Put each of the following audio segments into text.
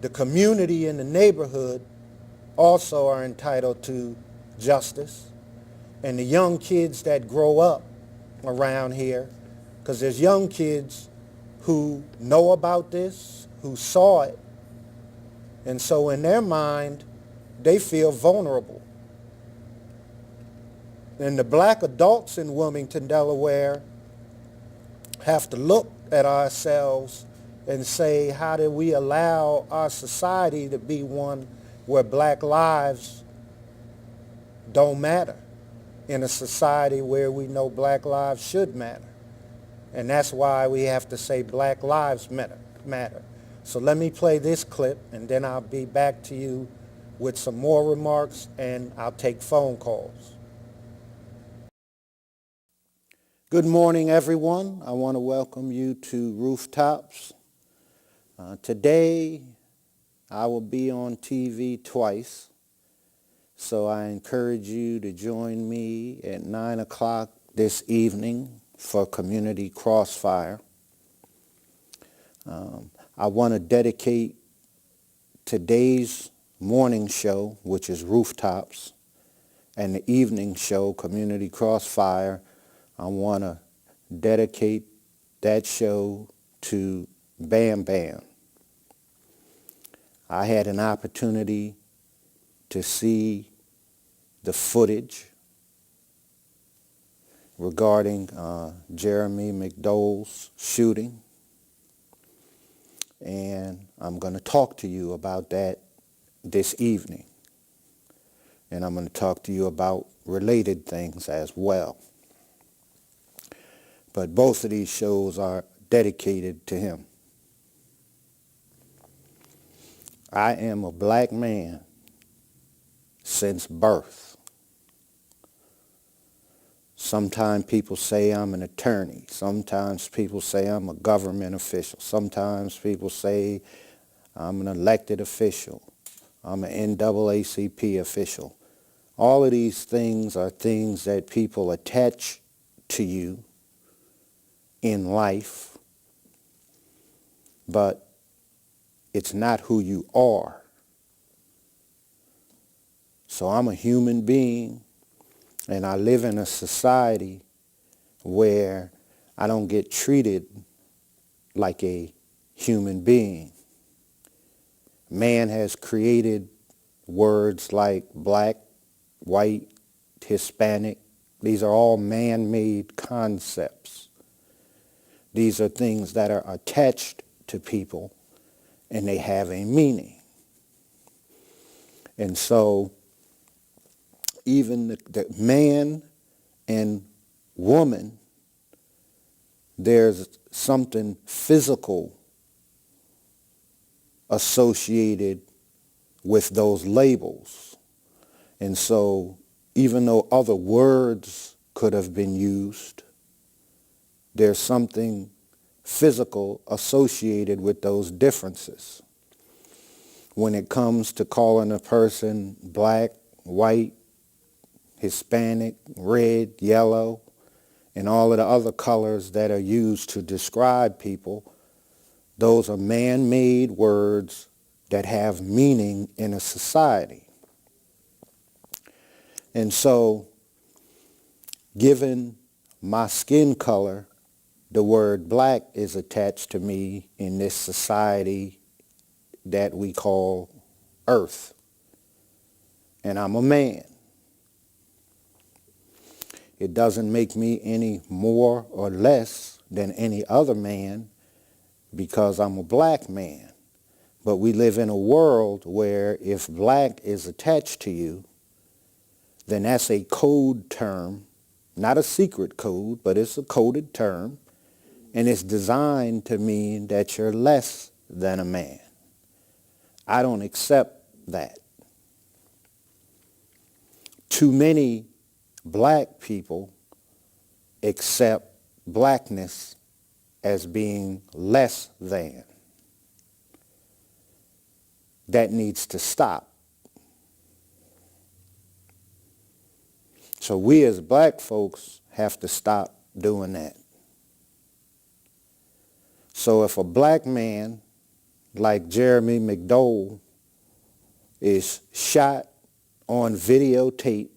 the community and the neighborhood also are entitled to justice. And the young kids that grow up around here, because there's young kids who know about this, who saw it, and so in their mind, they feel vulnerable. And the black adults in Wilmington, Delaware, have to look at ourselves and say, how do we allow our society to be one where black lives don't matter in a society where we know black lives should matter? And that's why we have to say black lives matter. So let me play this clip, and then I'll be back to you with some more remarks, and I'll take phone calls. Good morning, everyone. I want to welcome you to Rooftops. Today, I will be on TV twice, so I encourage you to join me at 9 o'clock this evening for Community Crossfire. I want to dedicate today's morning show, which is Rooftops, and the evening show, Community Crossfire. I want to dedicate that show to Bam Bam. I had an opportunity to see the footage regarding Jeremy McDole's shooting, and I'm going to talk to you about that this evening. And I'm going to talk to you about related things as well. But both of these shows are dedicated to him. I am a black man since birth. Sometimes people say I'm an attorney. Sometimes people say I'm a government official. Sometimes people say I'm an elected official. I'm an NAACP official. All of these things are things that people attach to you in life, but it's not who you are. So I'm a human being, and I live in a society where I don't get treated like a human being. Man has created words like black, white, Hispanic. These are all man-made concepts. These are things that are attached to people, and they have a meaning. And so even the man and woman, there's something physical associated with those labels. And so even though other words could have been used, there's something physical associated with those differences. When it comes to calling a person black, white, Hispanic, red, yellow, and all of the other colors that are used to describe people, those are man-made words that have meaning in a society. And so, given my skin color, the word black is attached to me in this society that we call Earth. And I'm a man. It doesn't make me any more or less than any other man because I'm a black man. But we live in a world where if black is attached to you, then that's a code term, not a secret code, but it's a coded term, and it's designed to mean that you're less than a man. I don't accept that. Too many black people accept blackness as being less than. That needs to stop. So we as black folks have to stop doing that. So if a black man like Jeremy McDole is shot on videotape,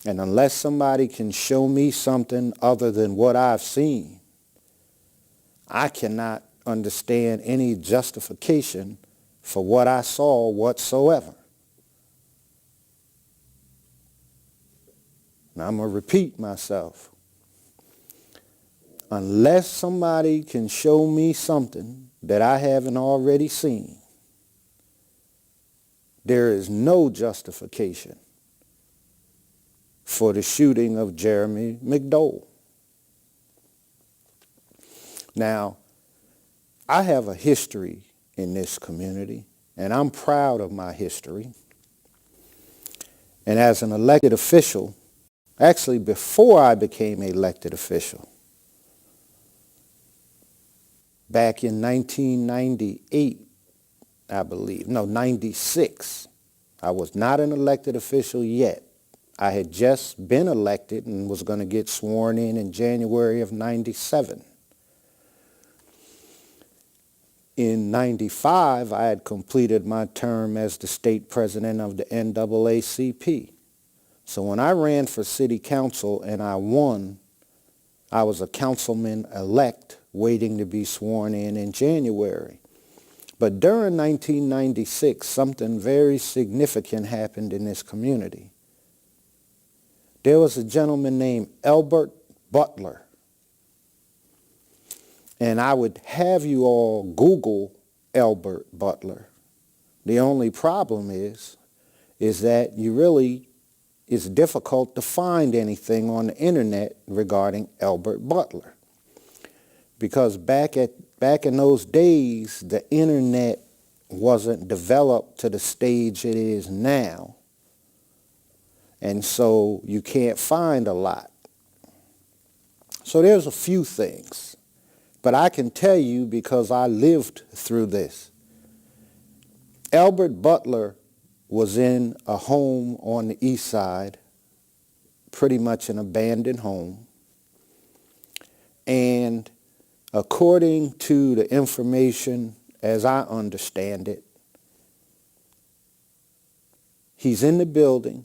and unless somebody can show me something other than what I've seen, I cannot understand any justification for what I saw whatsoever. Now, I'm going to repeat myself. Unless somebody can show me something that I haven't already seen, there is no justification for the shooting of Jeremy McDole. Now, I have a history in this community, and I'm proud of my history. And as an elected official, actually before I became an elected official, back in 1998, I believe, no, 96, I was not an elected official yet. I had just been elected and was going to get sworn in January of 97. In 95, I had completed my term as the state president of the NAACP. So when I ran for city council and I won, I was a councilman-elect waiting to be sworn in January. But during 1996, something very significant happened in this community. There was a gentleman named Elbert Butler. And I would have you all Google Elbert Butler. The only problem is that it's difficult to find anything on the internet regarding Elbert Butler. Because back in those days, the internet wasn't developed to the stage it is now. And so you can't find a lot. So there's a few things. But I can tell you because I lived through this. Elbert Butler was in a home on the east side, pretty much an abandoned home. And according to the information as I understand it, he's in the building.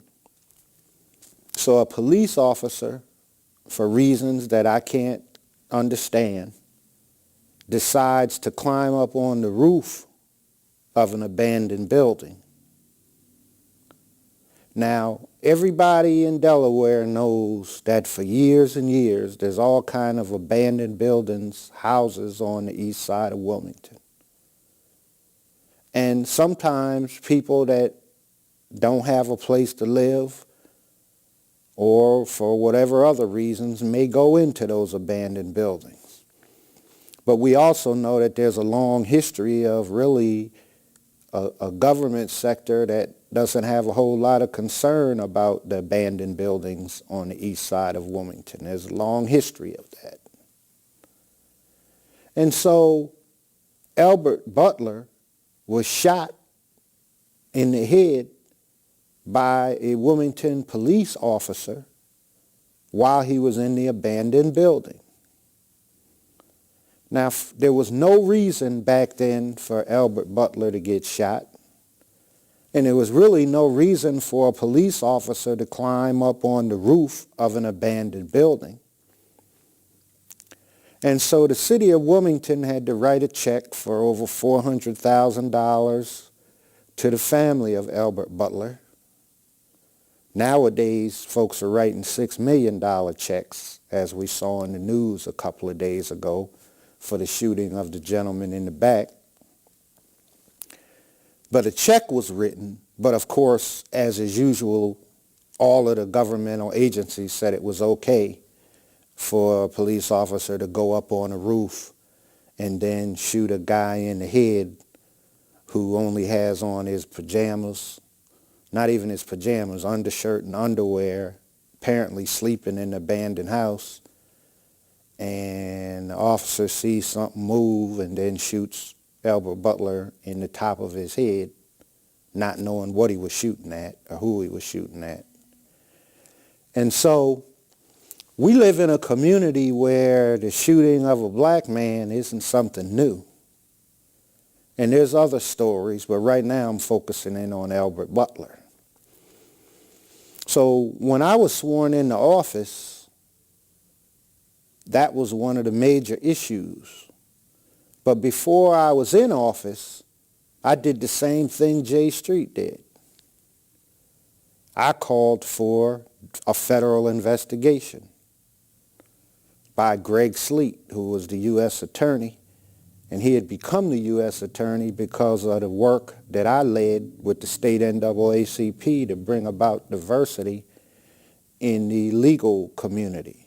So a police officer, for reasons that I can't understand, decides to climb up on the roof of an abandoned building. Now, everybody in Delaware knows that for years and years, there's all kind of abandoned buildings, houses on the east side of Wilmington. And sometimes people that don't have a place to live or for whatever other reasons may go into those abandoned buildings. But we also know that there's a long history of really a government sector that doesn't have a whole lot of concern about the abandoned buildings on the east side of Wilmington. There's a long history of that. And so Elbert Butler was shot in the head by a Wilmington police officer while he was in the abandoned building. Now, there was no reason back then for Elbert Butler to get shot, and there was really no reason for a police officer to climb up on the roof of an abandoned building. And so the city of Wilmington had to write a check for over $400,000 to the family of Elbert Butler. Nowadays, folks are writing $6 million checks, as we saw in the news a couple of days ago, for the shooting of the gentleman in the back. But a check was written, but of course, as is usual, all of the governmental agencies said it was okay for a police officer to go up on a roof and then shoot a guy in the head who only has on his pajamas, not even his pajamas, undershirt and underwear, apparently sleeping in the abandoned house. And the officer sees something move and then shoots Elbert Butler in the top of his head, not knowing what he was shooting at or who he was shooting at. And so we live in a community where the shooting of a black man isn't something new. And there's other stories, but right now I'm focusing in on Elbert Butler. So when I was sworn into office, that was one of the major issues. But before I was in office, I did the same thing J Street did. I called for a federal investigation by Greg Sleet, who was the U.S. attorney, and he had become the U.S. attorney because of the work that I led with the state NAACP to bring about diversity in the legal community.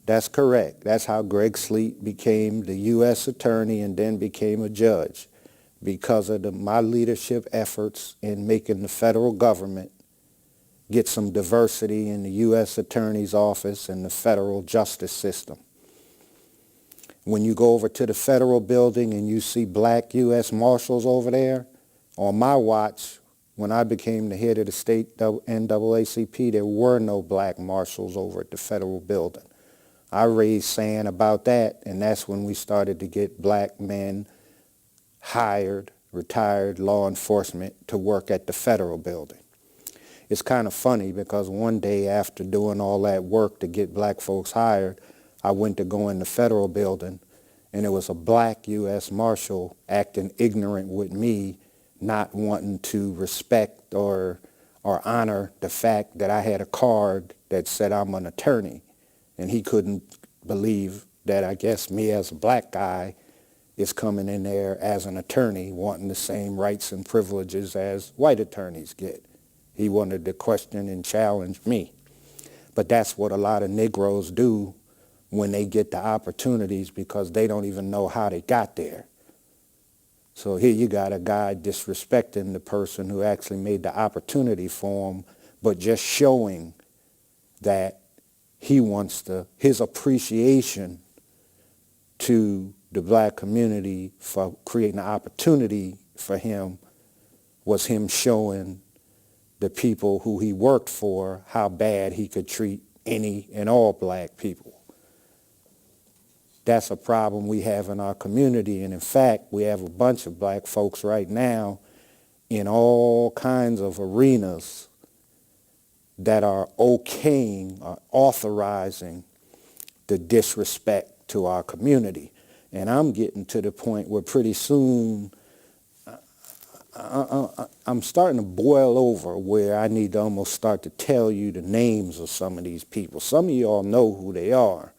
That's correct. That's how Greg Sleet became the U.S. attorney and then became a judge, because of my leadership efforts in making the federal government get some diversity in the U.S. Attorney's Office and the federal justice system. When you go over to the federal building and you see black U.S. Marshals over there, on my watch, when I became the head of the state NAACP, there were no black marshals over at the federal building. I raised sand about that, and that's when we started to get black men hired, retired law enforcement to work at the federal building. It's kind of funny because one day after doing all that work to get black folks hired, I went to go in the federal building, and it was a black U.S. Marshal acting ignorant with me, not wanting to respect or honor the fact that I had a card that said I'm an attorney. And he couldn't believe that, I guess, me as a black guy is coming in there as an attorney wanting the same rights and privileges as white attorneys get. He wanted to question and challenge me. But that's what a lot of Negroes do when they get the opportunities, because they don't even know how they got there. So here you got a guy disrespecting the person who actually made the opportunity for him, but just showing that he wants his appreciation to the black community for creating an opportunity for him was him showing the people who he worked for how bad he could treat any and all black people. That's a problem we have in our community, and in fact, we have a bunch of black folks right now in all kinds of arenas that are okaying or authorizing the disrespect to our community. And I'm getting to the point where pretty soon I'm starting to boil over, where I need to almost start to tell you the names of some of these people. Some of you all know who they are,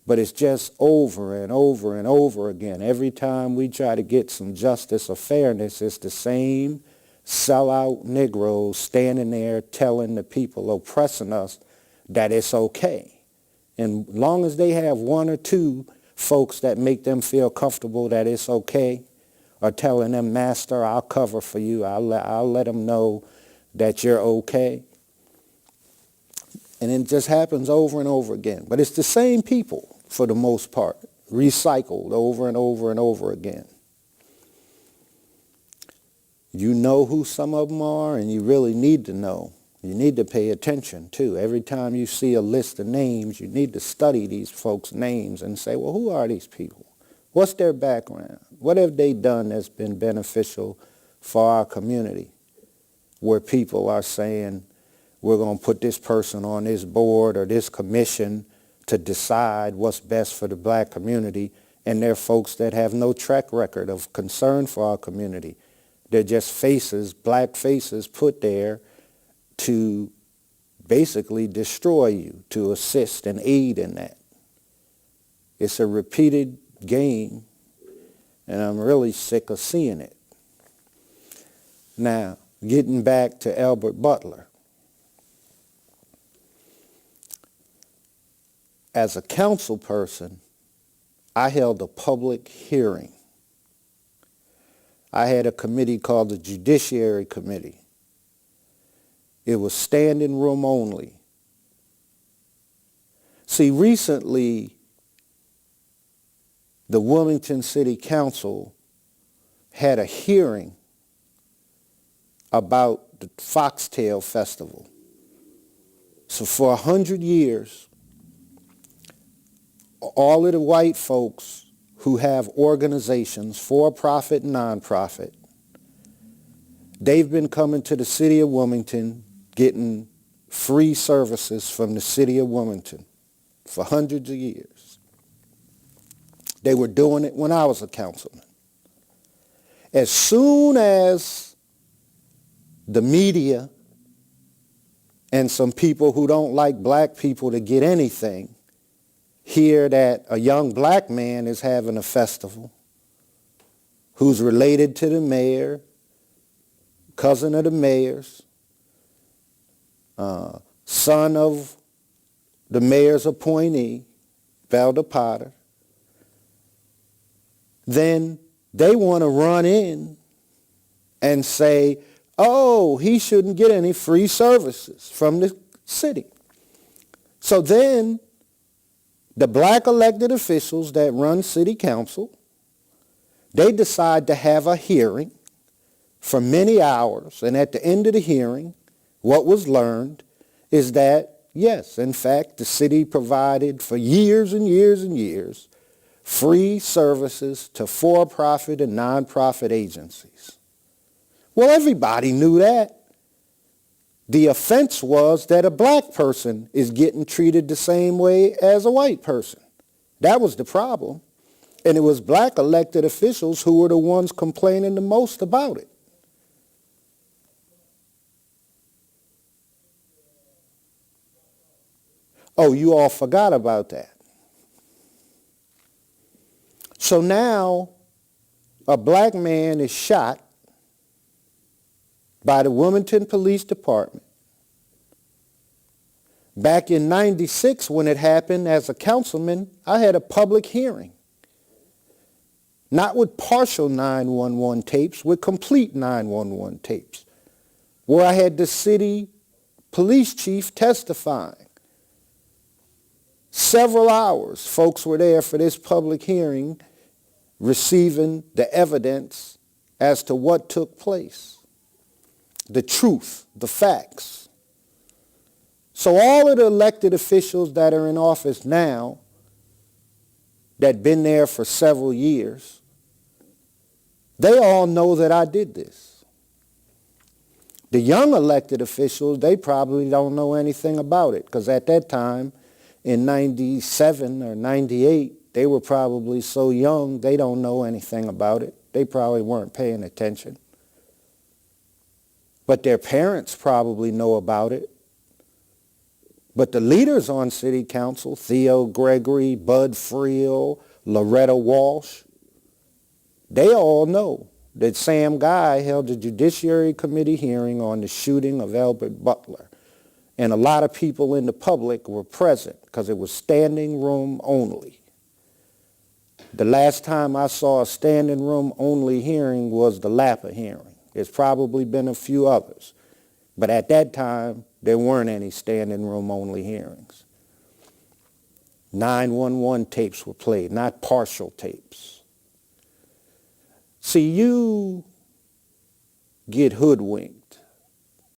but it's just over and over and over again. Every time we try to get some justice or fairness, it's the same sellout Negroes standing there telling the people oppressing us that it's okay. And as long as they have one or two folks that make them feel comfortable that it's okay, or telling them, Master, I'll cover for you, I'll let them know that you're okay. And it just happens over and over again. But it's the same people for the most part, recycled over and over and over again. You know who some of them are, and you really need to know. You need to pay attention, too. Every time you see a list of names, you need to study these folks' names and say, well, who are these people? What's their background? What have they done that's been beneficial for our community, where people are saying, we're going to put this person on this board or this commission to decide what's best for the black community, and they're folks that have no track record of concern for our community. They're just faces, black faces put there to basically destroy you, to assist and aid in that. It's a repeated game, and I'm really sick of seeing it. Now, getting back to Elbert Butler. As a council person, I held a public hearing. I had a committee called the Judiciary Committee. It was standing room only. See, recently, the Wilmington City Council had a hearing about the Foxtail Festival. So for 100 years, all of the white folks who have organizations, for-profit and non-profit, they've been coming to the City of Wilmington getting free services from the City of Wilmington for hundreds of years. They were doing it when I was a councilman. As soon as the media and some people who don't like black people to get anything hear that a young black man is having a festival who's related to the mayor, cousin of the mayor's, son of the mayor's appointee, Elbert Butler, then they want to run in and say, oh, he shouldn't get any free services from the city. So then the black elected officials that run city council, they decide to have a hearing for many hours, and at the end of the hearing, what was learned is that, yes, in fact, the city provided for years and years and years free services to for-profit and non-profit agencies. Well, everybody knew that. The offense was that a black person is getting treated the same way as a white person. That was the problem. And it was black elected officials who were the ones complaining the most about it. Oh, you all forgot about that. So now a black man is shot by the Wilmington Police Department. Back in '96 when it happened, as a councilman, I had a public hearing. Not with partial 911 tapes, with complete 911 tapes, where I had the city police chief testifying. Several hours, folks were there for this public hearing, receiving the evidence as to what took place, the truth, the facts. So all of the elected officials that are in office now, that been there for several years, they all know that I did this. The young elected officials, they probably don't know anything about it, because at that time, in 97 or 98, they were probably so young, they don't know anything about it. They probably weren't paying attention. But their parents probably know about it. But the leaders on city council, Theo Gregory, Bud Friel, Loretta Walsh, they all know that Sam Guy held a Judiciary Committee hearing on the shooting of Elbert Butler. And a lot of people in the public were present because it was standing room only. The last time I saw a standing room only hearing was the Lapa hearing. There's probably been a few others. But at that time, there weren't any standing room only hearings. 911 tapes were played, not partial tapes. See, you get hoodwinked